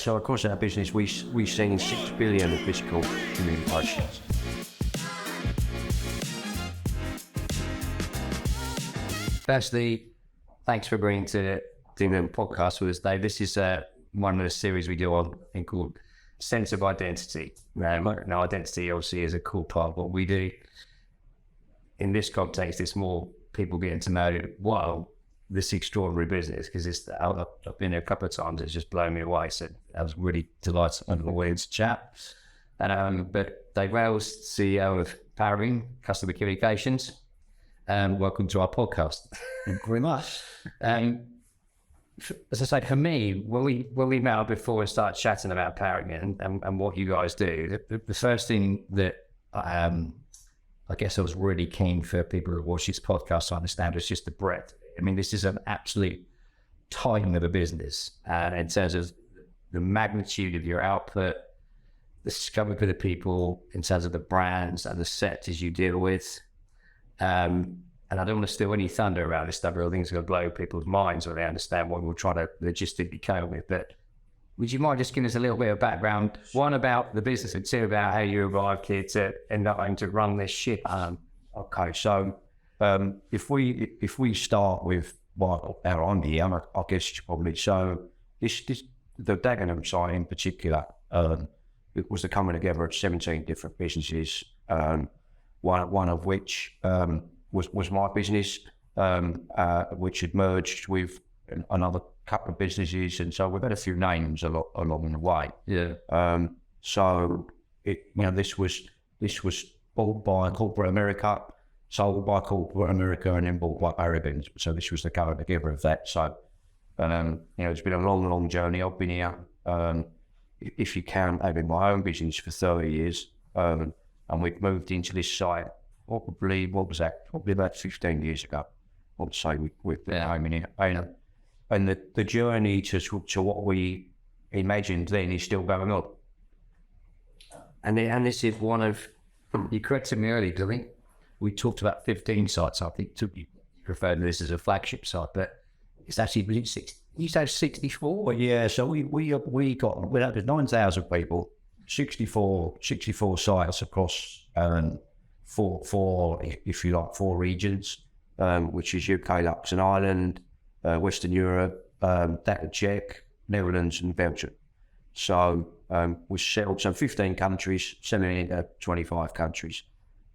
So across our business, we've seen 6 billion of physical communications. Firstly, thanks for doing the podcast with us, Dave. This is one of the series we do on thing called Sense of Identity. Now, identity obviously is a cool part of what we do. In this context, it's more people getting to know, wow, this extraordinary business, because I've been there a couple of times, it's just blown me away. So I was really delighted on the way to chat. But Dave Reynolds, CEO of Paragon Customer Communications, welcome to our podcast. Thank you very much. As I say, for me, when we met before we started chatting about Paragon and what you guys do, the first thing that I guess I was really keen for people who watch this podcast to understand was just the breadth. I mean, this is an absolute titan of a business in terms of the magnitude of your output, the scope of the people, in terms of the brands and the sectors you deal with. And I don't want to steal any thunder around this stuff, or things are going to blow people's minds when they understand what we're trying to logistically cope with. But would you mind just giving us a little bit of background, one about the business and two about how you arrived here to end up having to run this ship? Okay, so if we start with our idea, I guess you should probably, so the Dagenham site in particular, it was the coming together of 17 different businesses, one of which was my business, which had merged with another couple of businesses, and so we've had a few names along the way. Yeah. So this was bought by corporate America, sold by corporate America, and then bought by Paragon. So this was the coming together of that. So it's been a long journey. I've been here, if you count having my own business, for 30 years, and we've moved into this site probably about 15 years ago. I would say we've been home in here. And the journey to what we imagined then is still going on. And this is one of, you corrected me earlier, I think we talked about 15 sites. I think you referred to this as a flagship site, but it's actually, you said 64? Well, yeah, so we got, there's 9,000 people, 64 sites across four, if you like, four regions, which is UK, Lux and Ireland, Western Europe, Czech, Netherlands and Belgium. So we sell 15 countries, selling into 25 countries,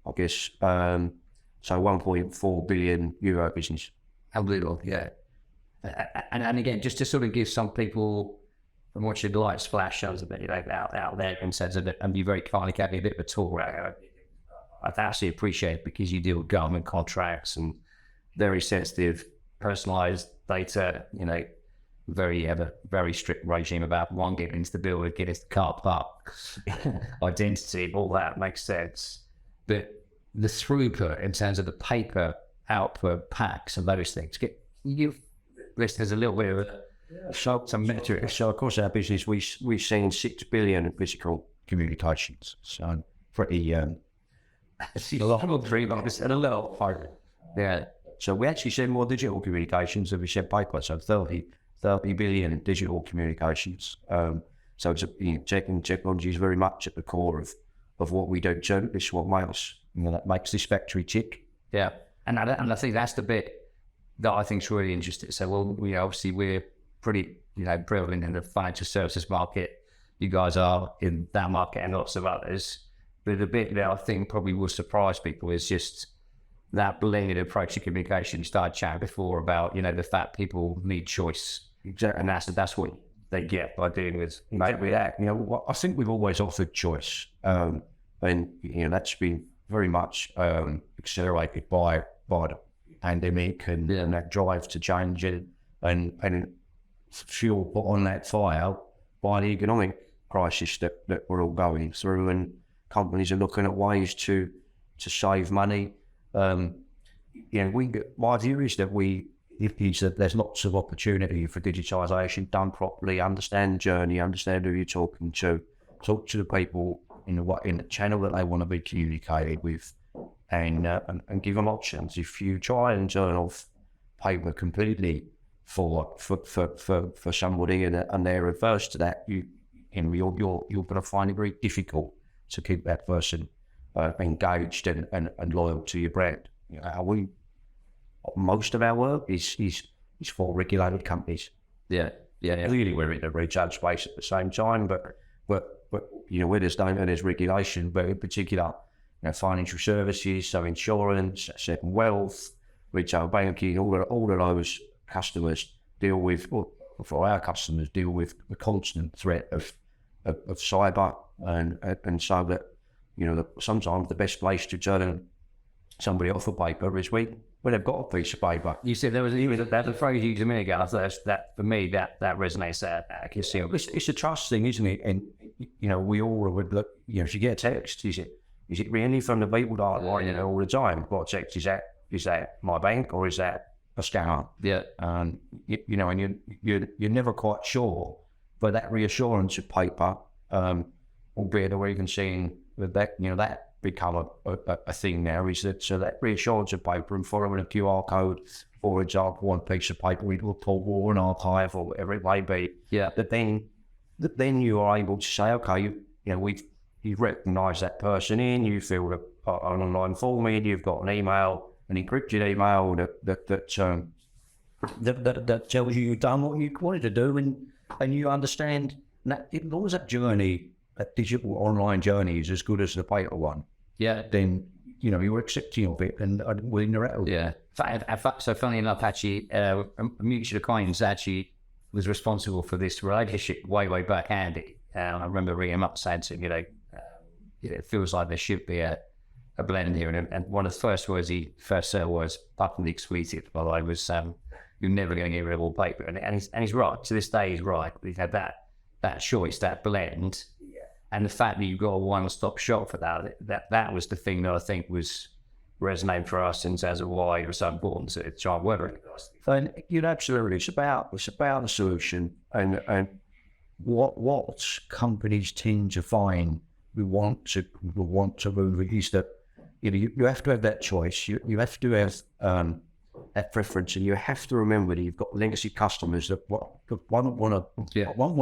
I guess. So 1.4 billion euro business. Unbelievable, yeah. And again, just to sort of give some people from watching the light splash shows a bit out there in sense of it, and you very kindly gave me a bit of a tour around. I actually appreciate it because you deal with government contracts and very sensitive, personalised data, very strict regime about one, getting into the building, getting into the car park, identity, all that makes sense. But the throughput in terms of the paper output, packs and those things, you listeners a little bit of some metrics. So across our business, we've seen 6 billion of physical communications. So pretty, it's a lot of 3 months and a little hard. Yeah. So we actually send more digital communications than we send paper. So 30 billion digital communications. So it's technology is very much at the core of what we do. So this is what makes this factory tick. Yeah. And I think that's the bit that I think is really interesting. So, obviously we're pretty, prevalent in the financial services market. You guys are in that market and lots of others. But the bit that I think probably will surprise people is just that blended approach to communication. You started chatting before about, the fact people need choice. Exactly. And that's what they get by dealing with. Maybe that, I think we've always offered choice. And, that's been very much accelerated by the pandemic and that drive to change it and fuel put on that fire by the economic crisis that we're all going through, and companies are looking at ways to save money. My view is that there's lots of opportunity for digitisation done properly. Understand the journey, understand who you're talking to, talk to the people in the channel that they want to be communicated with, and give them options. If you try and turn off paper completely, for somebody and they're adverse to that, you're going to find it very difficult to keep that person engaged and loyal to your brand. You know, most of our work is for regulated companies. Yeah. Clearly, we're in the retail space at the same time, but you know, where there's regulation, but in particular, you know, financial services, so insurance, asset and wealth, retail banking, all of those customers deal with, or for our customers, deal with the constant threat of cyber, and so that, you know, sometimes the best place to turn somebody off of paper is when they've got a piece of paper. You said there was even that phrase you used a minute ago. That for me, that resonates. That I can see. It's a trust thing, isn't it? And you know, we all would look. You know, if you get a text, is it really from the people that are writing it all the time? What text is that? Is that my bank or is that a scammer? Yeah. And you know, and you're never quite sure. But that reassurance of paper, albeit that we're even seeing that, you know, that become a thing now, is that, so that reassurance of paper and following a QR code, for example, one piece of paper into a port or an archive or whatever it may be. Yeah. That then you are able to say, okay, you know, you've recognised that person in, you filled an online form in, you've got an email, an encrypted email that tells you you've done what you wanted to do, and you understand that as long as that journey, that digital online journey, is as good as the paper one, then, you know, you're accepting of it and willing to rattle. Yeah. So funny enough, actually, a mutual acquaintance actually was responsible for this relationship way back, Andy. I remember ringing him up saying to him, you know, it feels like there should be a blend here. And one of the first words he said was, fucking expletive, by the way, was, you're never going to get rid of all paper. And he's right. To this day, he's right. We've had that choice, that blend. And the fact that you've got a one-stop shop for that was the thing that I think was resonating for us in terms of why it was so important to try and work. And you know, absolutely, it's about the solution, and what companies tend to find we want to move is that, you know, you have to have that choice. You have to have that preference, and you have to remember that you've got legacy customers that want to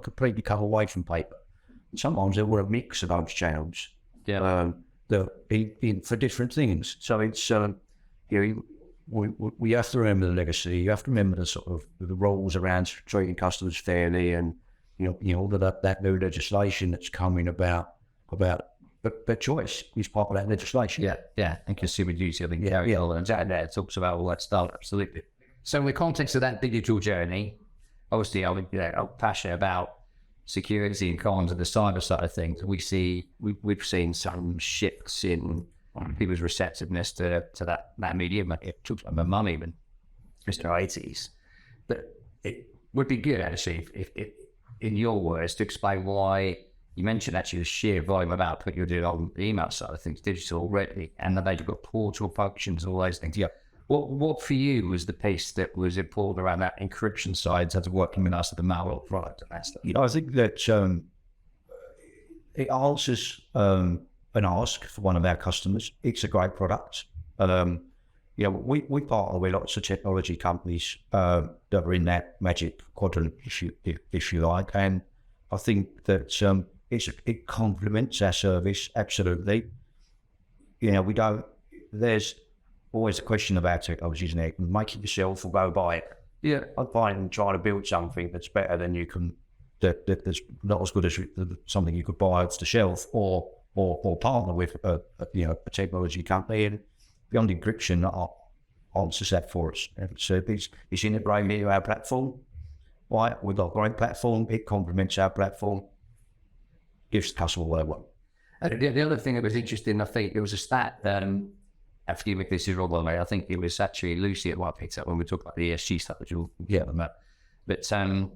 completely come away from paper. Sometimes they want a mix of those channels, for different things. So it's, you know, we have to remember the legacy. You have to remember the sort of the rules around treating customers fairly, and you know all of that new legislation that's coming about. But choice is part of that legislation. Yeah, and consumer duty, I think. And that talks about all that stuff. Absolutely. So in the context of that digital journey, obviously, I'm passionate about security and comms and the cyber side of things. We've seen some shifts in people's receptiveness to that medium. It took my mum even, Mr. 80s. But it would be good, actually, if in your words, to explain why you mentioned actually the sheer volume of output you're doing on the email side of things, digital already, and then you've got portal functions, all those things. Yeah. What for you was the piece that was important around that encryption side in terms of working with us at the malware product and that stuff? You know, I think that it answers an ask for one of our customers. It's a great product. You know, we partner with lots of technology companies that are in that magic quadrant, if you like, and I think that it complements our service absolutely. You know, there's always a question about technology, isn't it? Make it yourself or go buy it. Yeah, I find trying to build something that's better than you can, that's not as good as something you could buy off the shelf, or partner with a technology company. And Beyond Encryption answers that for us. And so it's integrated into our platform. Right, we've got a great platform. It complements our platform. Gives the customer what they want. The other thing that was interesting, I think, there was a stat. Forgive me if this is wrong, mate. I think it was actually Lucy at what picked up when we talked about the ESG stuff that you'll get them about. But I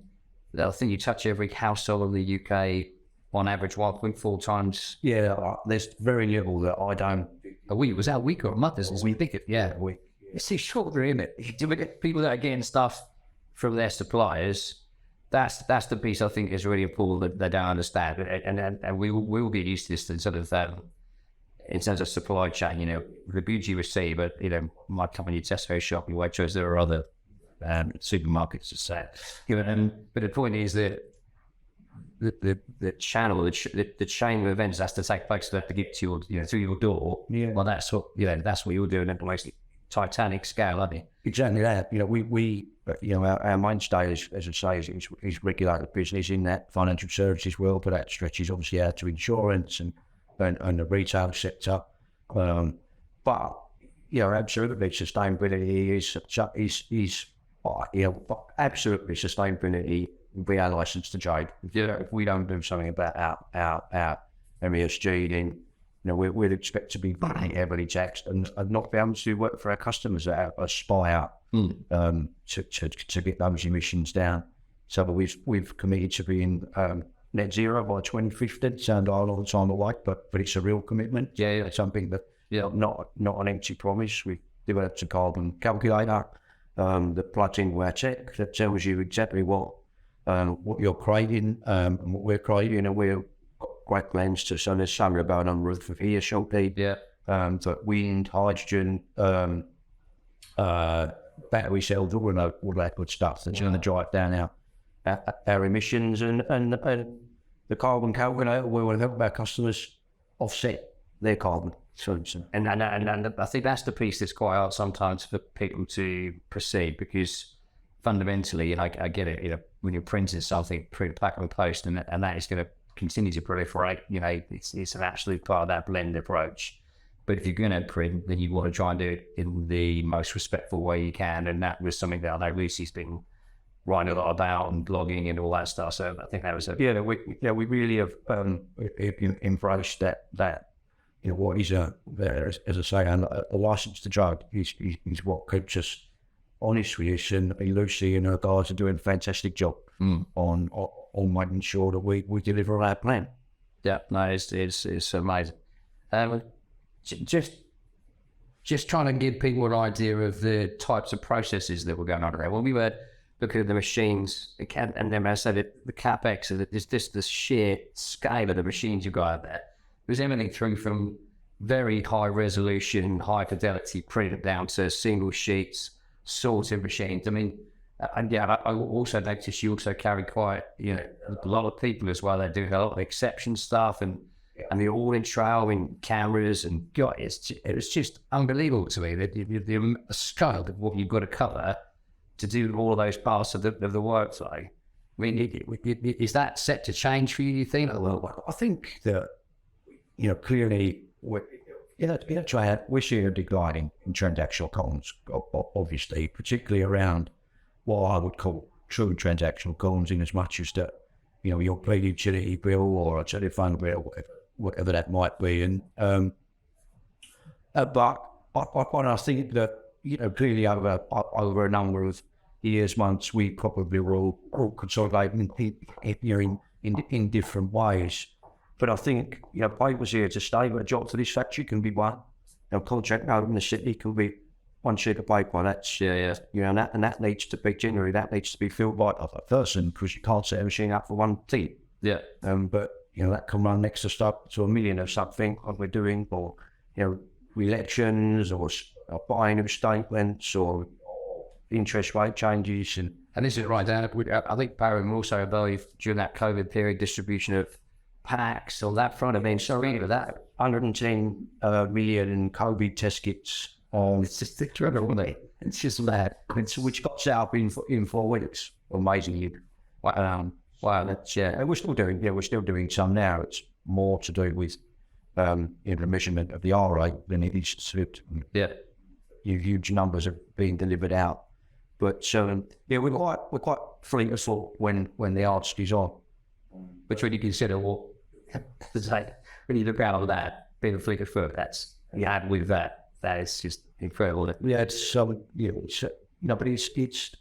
think you touch every household in the UK on average 1.4 times. Yeah, there's very little that I don't. A week, was that a week or a month? We think it. Yeah, a week. It's extraordinary, isn't it? Do we get people that are getting stuff from their suppliers? That's the piece I think is really important that they don't understand, and we will get used to this in sort of in terms of supply chain. You know, the beauty we see, but you know, might come in your Tesco shop, your Waitrose, there are other supermarkets to say. But the point is that the channel, the chain of events has to take place to get to your, through your door. Yeah. Well, that's what you're doing at the most titanic scale, aren't you? Exactly that. We our mainstay, as I say, is regulated business in that financial services world, but that stretches obviously out to insurance and the retail sector. But absolutely, sustainability is absolutely sustainability. We are licensed to trade. If we don't do something about our MESG, then we'd expect to be very heavily taxed and not be able to work for our customers that aspire to get those emissions down. So we've committed to being net zero by 2050. Sounds like a long time away, but it's a real commitment. Yeah. It's something that not an empty promise. We developed a carbon calculator that plugs into our tech that tells you exactly what you're creating and what we're creating, and we're great plans to. So there's solar going on the roof of here shortly. Yeah. So wind, hydrogen, battery cells, all that good stuff that's going to drive down our emissions and the carbon calculator. We will help our customers offset their carbon. And I think that's the piece that's quite hard sometimes for people to proceed, because fundamentally, I get it. When you're printing something, print, pack and post, and that is going to continue to proliferate. It's an absolute part of that blend approach. But if you're going to print, then you want to try and do it in the most respectful way you can. And that was something that I know Lucy's been writing a lot about and blogging and all that stuff. So I think that was we really have embraced that. What is as I say, a license to drug is what keeps us honest with us, and Lucy and her guys are doing a fantastic job on making sure that we deliver our plan. Yeah, no, it's amazing. Just trying to give people an idea of the types of processes that were going on there. When we were looking at the machines, and then I said the capex, it's just the sheer scale of the machines you got out there. There's everything through from very high resolution, high fidelity print down to single sheets, sorting machines. I mean, I also noticed you also carry quite, a lot of people as well. They do a lot of exception stuff and the all-in trail and cameras, and God, it was just unbelievable to me that the scale of what you've got to cover to do all of those parts of the workflow. I mean, is that set to change for you? You think? Well, I think that clearly we're seeing a decline in transactional columns, obviously, particularly around what I would call true transactional columns, in as much as that, your paid utility bill or a telephone bill, whatever that might be. And but I think that clearly over a number of years, months, we probably will all consolidate in different ways. But I think paper's here to stay. But a job to this factory can be one. Contract out in the city can be one sheet of paper. That's and that needs to be filled by a person, because you can't set a machine up for one team. Yeah. But that can run next to a million of something what we're doing, or elections, or buying of statements, or interest rate changes, and this is right down. I think Paragon also evolved during that COVID period, distribution of packs on that front. I mean, sorry for that. 110 million in COVID test kits. It's just incredible, isn't it? It's just mad. Which got set up in 4 weeks. Amazingly. Wow, that's And we're still doing some now. It's more to do with the measurement of the R rate than it is to huge numbers are being delivered out. But we're quite fleet of foot when the ask is on. Which when you consider when you look out of that, being a fleet of foot, with that is just incredible. Yeah, it's but it's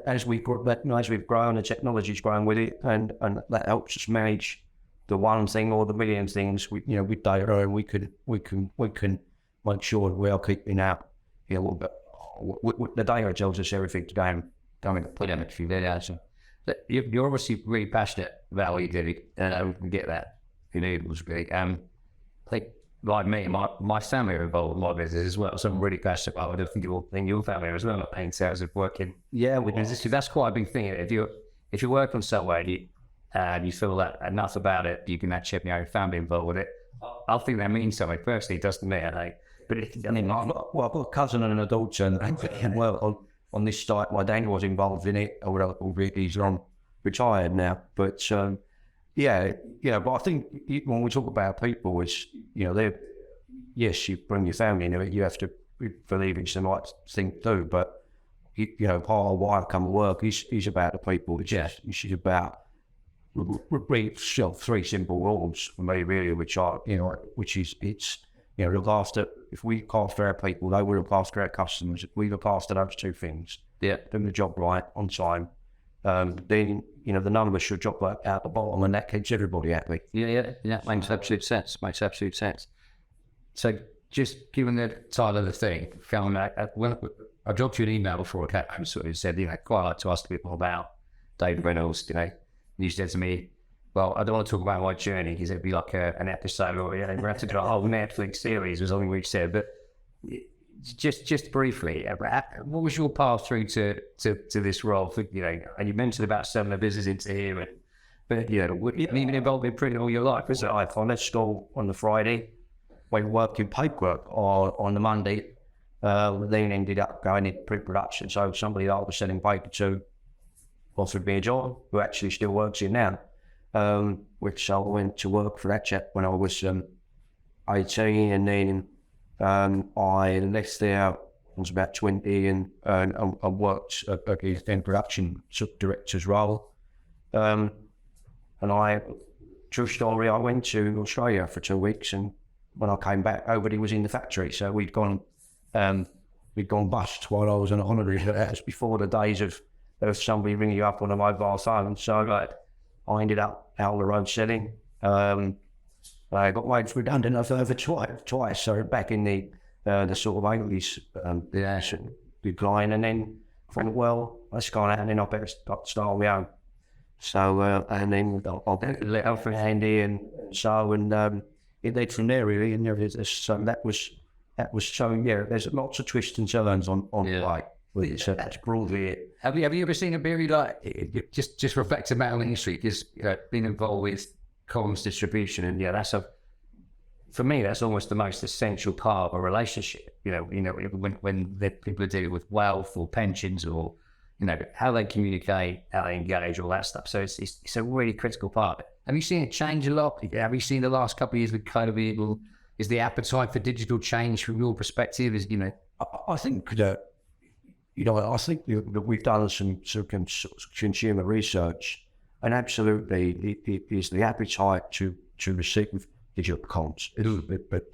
as we've grown, the technology's grown with it, and that helps us manage the one thing or the million things. With data, and we can make sure that we are keeping out. The data tells us everything to go and put in it for you. So you're obviously really passionate about what you do, and I can get that. It was great. like me, my family are involved in my business as well. So I'm really passionate about it. I think your family as well, in terms of working. Yeah, with business. That's quite a big thing. If you work on somewhere and you feel that enough about it, you can actually have your own family involved with it. I think that means something. Personally, it does to me. I think. But I've got a cousin and a daughter, and well, on this site, my dad was involved in it, although he's retired now. But but I think when we talk about people, it's yes, you bring your family into it, you have to believe it's the right thing to do. But part of why I come to work is about the people. It's about three simple rules for me, really, which is look after. If we look after our people, they will look after our customers. If we look after those two things, doing the job right on time, then the numbers should drop out the bottom, and that keeps everybody happy. Yeah, makes absolute sense. So, just given the title of the thing, when I dropped you an email before I came, sort of said, quite like to ask a bit more about Dave Reynolds. You said to me, well, I don't want to talk about my journey because it'd be like an episode, or we have to do a whole Netflix series or something we've said. But just briefly, what was your path through to this role? And you mentioned about selling the business into here, but you've been involved in printing all your life. So I left school on the Friday, went working paperwork on the Monday, then ended up going into print production. So somebody that I was selling paper to offered me a job, who actually still works here now. Which I went to work for that chap when I was 18, and then I left there. I was about 20, and I worked in production director's role. And true story, I went to Australia for 2 weeks, and when I came back, nobody was in the factory. So we'd gone bust while I was on a holiday. That was before the days of somebody ringing you up on a mobile phone. So I ended up out on the road selling. I got made redundant over twice. So back in the sort of 80s, decline, and then I thought, well, let's go out, and then I better start on my own. So and then I let out for handy, and it led from there really. And so that was so there's lots of twists and turns on the way. So that's broadly it. Have you ever seen a period like just reflect the mail industry? Because being involved with comms distribution, and for me that's almost the most essential part of a relationship. When people are dealing with wealth or pensions, or how they communicate, how they engage, all that stuff. So it's a really critical part. Have you seen it change a lot? Have you seen the last couple of years with kind of is the appetite for digital change from your perspective? I think that. I think that we've done some consumer research, and absolutely it is the appetite to receive digital comms. It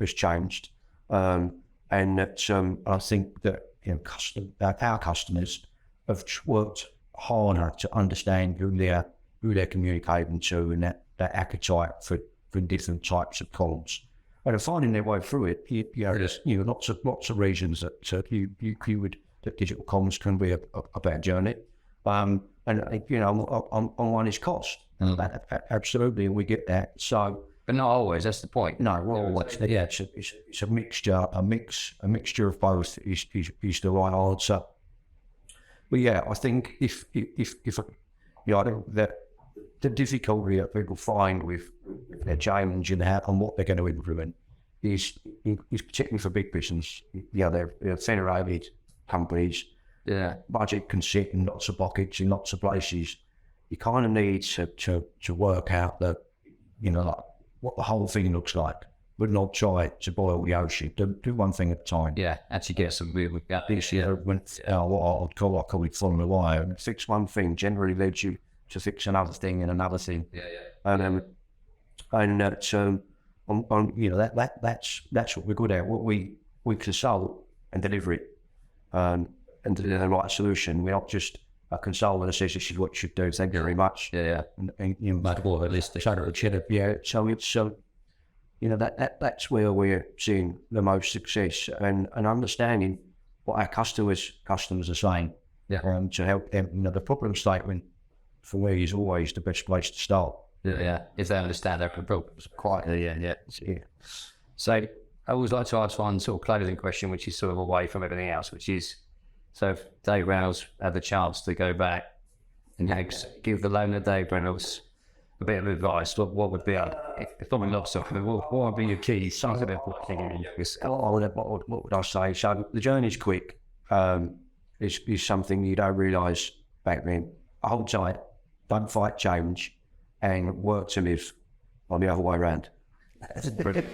has changed, and that I think that our customers have worked harder to understand who they're communicating to, and that appetite for different types of comms, and finding their way through it. There's lots of reasons that you would. That digital comms can be a bad journey, and on one is cost. Absolutely, and we get that. So, but not always. That's the point. No, well, always. Yeah, it's a mixture. A mixture of both is the right answer. But I think if I think that the difficulty that people find with their change and what they're going to implement is particularly for big business. They're federated companies, budget can sit in lots of pockets in lots of places. You kind of need to work out that what the whole thing looks like, but not try to boil the ocean. Do one thing at a time. Yeah, actually get some real. This year, what I call it following the wire. Fix one thing generally leads you to fix another thing and another thing. And that's what we're good at. What we consult and deliver it. And deliver the right solution. We're not just a consultant that says this is what you should do. Thank you very much. And much more holistic. So that's where we're seeing the most success, and understanding what our customers are saying. To help them. The problem statement for me is always the best place to start. If they understand their problems. Quite. So I always like to ask one sort of closing question, which is sort of away from everything else, which is, so if Dave Reynolds had the chance to go back and give the loner Dave Reynolds a bit of advice, what would be, if I'm lost something, what would be your keys? Something about what would I say? So the journey's quick. Is something you don't realise back then. Hold tight, don't fight change, and work to live on the other way around. Brilliant.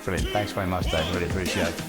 Brilliant. Thanks very much, Dave. Really appreciate it.